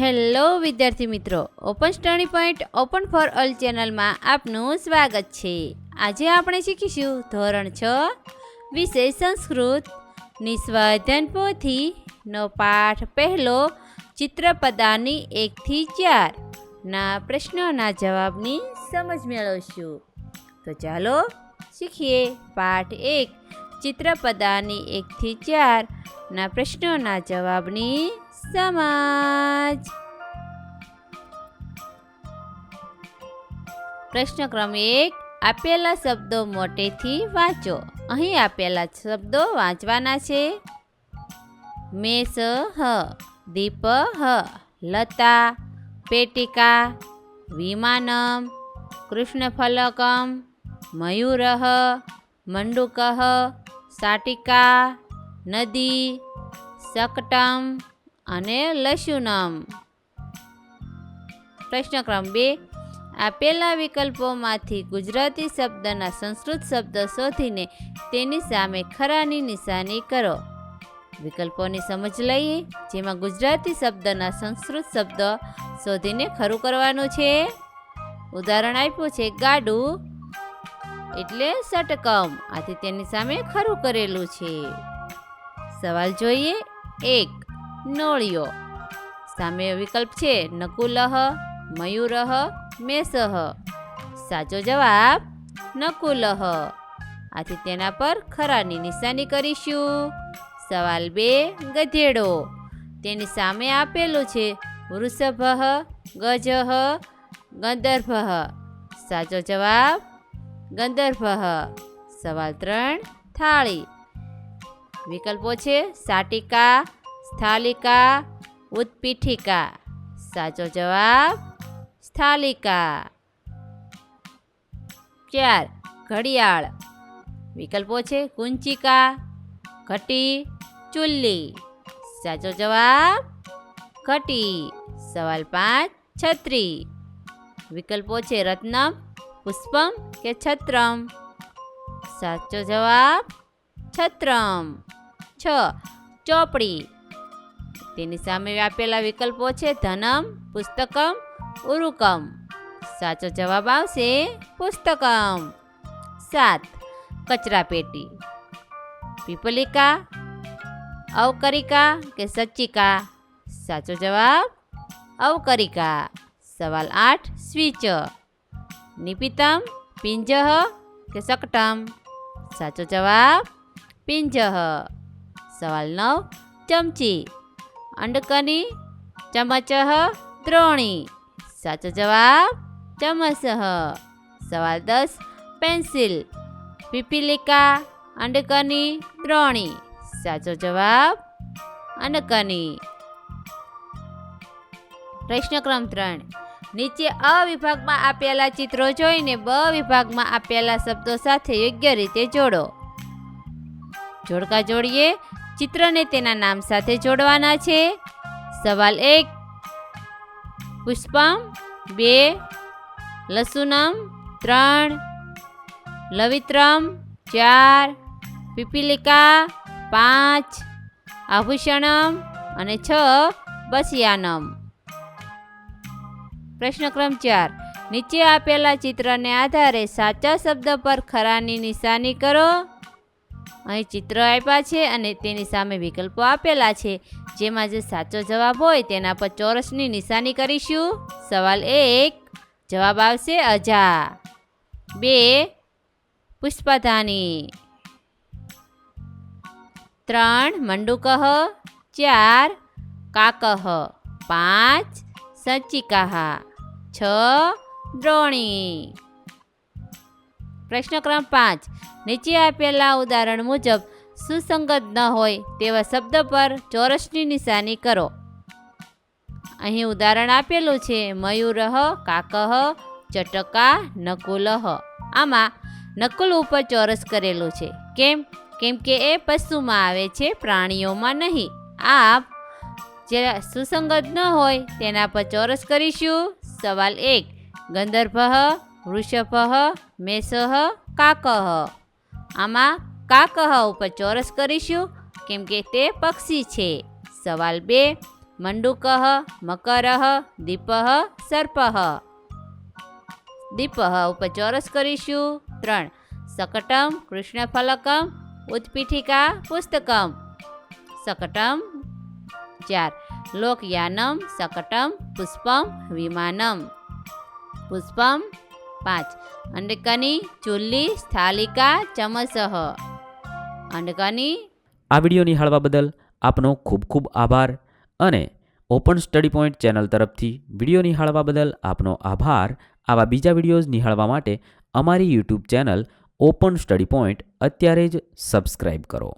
Hello વિદ્યાર્થી મિત્રો, open study point open for all ચેનલમાં આપનું સ્વાગત છે. આજે આપણે શીખીશું ધોરણ 6 વિષય સંસ્કૃત નિસ્વાધ્યાયન પોથીનો પાઠ પહેલો ચિત્રપદાની 1 થી 4 ના પ્રશ્નોના જવાબની સમજ મેળવશું. તો ચાલો શીખીએ. પાઠ 1 ચિત્રપદાની 1 થી 4 ના પ્રશ્નોના જવાબની સમજ. પ્રશ્ન ક્રમ 1, આપેલા શબ્દો મોટેથી વાંચો. અહીં આપેલા શબ્દો વાંચવાના છે. મેષ દીપ લતા પેટિકા વિમાનમ કૃષ્ણફલકમ મયુર મંડુક શાટિકા નદી શકટમ અને લશુનમ. પ્રશ્ન ક્રમ 2, આપેલા વિકલ્પોમાંથી ગુજરાતી શબ્દના સંસ્કૃત શબ્દ શોધીને તેની સામે ખરાની નિશાની કરો. વિકલ્પોની સમજ લઈએ, જેમાં ગુજરાતી શબ્દના સંસ્કૃત શબ્દ શોધીને ખરું કરવાનું છે. ઉદાહરણ આપ્યું છે ગાડું એટલે ષટકમ, આથી તેની સામે ખરું કરેલું છે. સવાલ જોઈએ. 1, નોળિયો. સામે વિકલ્પ છે નકુલઃ મયુરઃ મેષઃ. સાચો જવાબ નકુલઃ, આથી તેના પર ખરાની નિશાની કરીશું. સવાલ 2, ગધેડો. તેની સામે આપેલું છે વૃષભઃ ગજઃ ગંધર્ભઃ. સાચો જવાબ ગંધર્ભઃ. સવાલ 3, થાળી. વિકલ્પો છે શાટિકા સ્થાલિકા ઉત્પીઠિકા. સાચો જવાબ સ્થાલિકા. 4, ઘડિયાળ. વિકલ્પો છે કુંચિકા ઘટી ચુલ્લી. સાચો જવાબ ઘટી. સવાલ 5, છત્રી. વિકલ્પો છે રત્નમ પુષ્પમ કે છત્રમ. સાચો જવાબ છત્રમ. 6, ચોપડી. તેની સામે આપેલા વિકલ્પો છે ધનમ પુસ્તકમ ઉરુકમ. સાચો જવાબ આવશે પુસ્તકમ. 7, કચરા પેટી. પીપલિકા અવકરિકા કે સચ્ચિકા. સાચો જવાબ અવકરિકા. સવાલ 8, સ્વિચ. નિપિતમ પિંજઃ કે શકટમ. સાચો જવાબ પિંજઃ. સવાલ 9, ચમચી. અંડકની ચમચઃ દ્રોણી. સાચો જવાબ ચમચઃ. સવાલ 10, પેન્સિલ. પીપીલિકા અંડકની દ્રોણી. સાચો જવાબ અંડકની. પ્રશ્ન ક્રમ 3, નીચે અ વિભાગમાં આપેલા ચિત્રો જોઈને બ વિભાગમાં આપેલા શબ્દો સાથે યોગ્ય રીતે જોડો. જોડકા જોડીએ. ચિત્રને તેના નામ સાથે જોડવાના છે. સવાલ 1, પુષ્પમ 2, લસુનમ 3, લવિત્રમ 4, પીપીલિકા 5, આભૂષણમ અને 6, બસિયાનમ. પ્રશ્ન ક્રમ 4, નીચે આપેલા ચિત્રને આધારે સાચા શબ્દ પર ખરાની નિશાની કરો. અહીં ચિત્ર આપ્યા છે અને તેની સામે વિકલ્પો આપેલા છે, જેમાં જે સાચો જવાબ હોય તેના પર ચોરસની નિશાની કરીશું. સવાલ 1, જવાબ આવશે અજા. 2, પુષ્પધાની. 3, મંડુકઃ. 4, કાકઃ. 5, સચ્ચિકાઃ. 6, દ્રોણી. પ્રશ્ન ક્રમ 5, નીચે આપેલા ઉદાહરણ મુજબ સુસંગત ન હોય તેવા શબ્દ પર ચોરસની નિશાની કરો. અહીં ઉદાહરણ આપેલું છે મયુરઃ કાકઃ ચટકા નકુલઃ. આમાં નકુલ ઉપર ચોરસ કરેલું છે. કેમ કે એ પશુમાં આવે છે, પ્રાણીઓમાં નહીં. આપ જે સુસંગત ન હોય તેના પર ચોરસ કરીશું. સવાલ 1, ગંધર્ભઃ વૃષભઃ મેષઃ કાકઃ. આમાં કાકઃ ઉપર ચોરસ કરીશું, કેમ કે તે પક્ષી છે. સવાલ 2, મંડુકઃ મકરઃ દીપઃ સર્પઃ. દીપઃ ઉપર ચોરસ કરીશું. 3 શકટમ કૃષ્ણફલકમ ઉત્પીઠિકા પુસ્તકમ. શકટમ. 4 લોકયાનમ શકટમ પુષ્પમ વિમાનમ. પુષ્પમ. 5 અંડકની ચુલ્લી સ્થાલિકા ચમસઃ. અંડકની. આ વિડીયો નિહાળવા બદલ આપનો ખૂબ ખૂબ આભાર અને ઓપન સ્ટડી પોઈન્ટ ચેનલ તરફથી વિડીયો નિહાળવા બદલ આપનો આભાર. આવા બીજા વિડીયોઝ નિહાળવા માટે અમારી YouTube channel open study point અત્યારે જ સબસ્ક્રાઈબ કરો.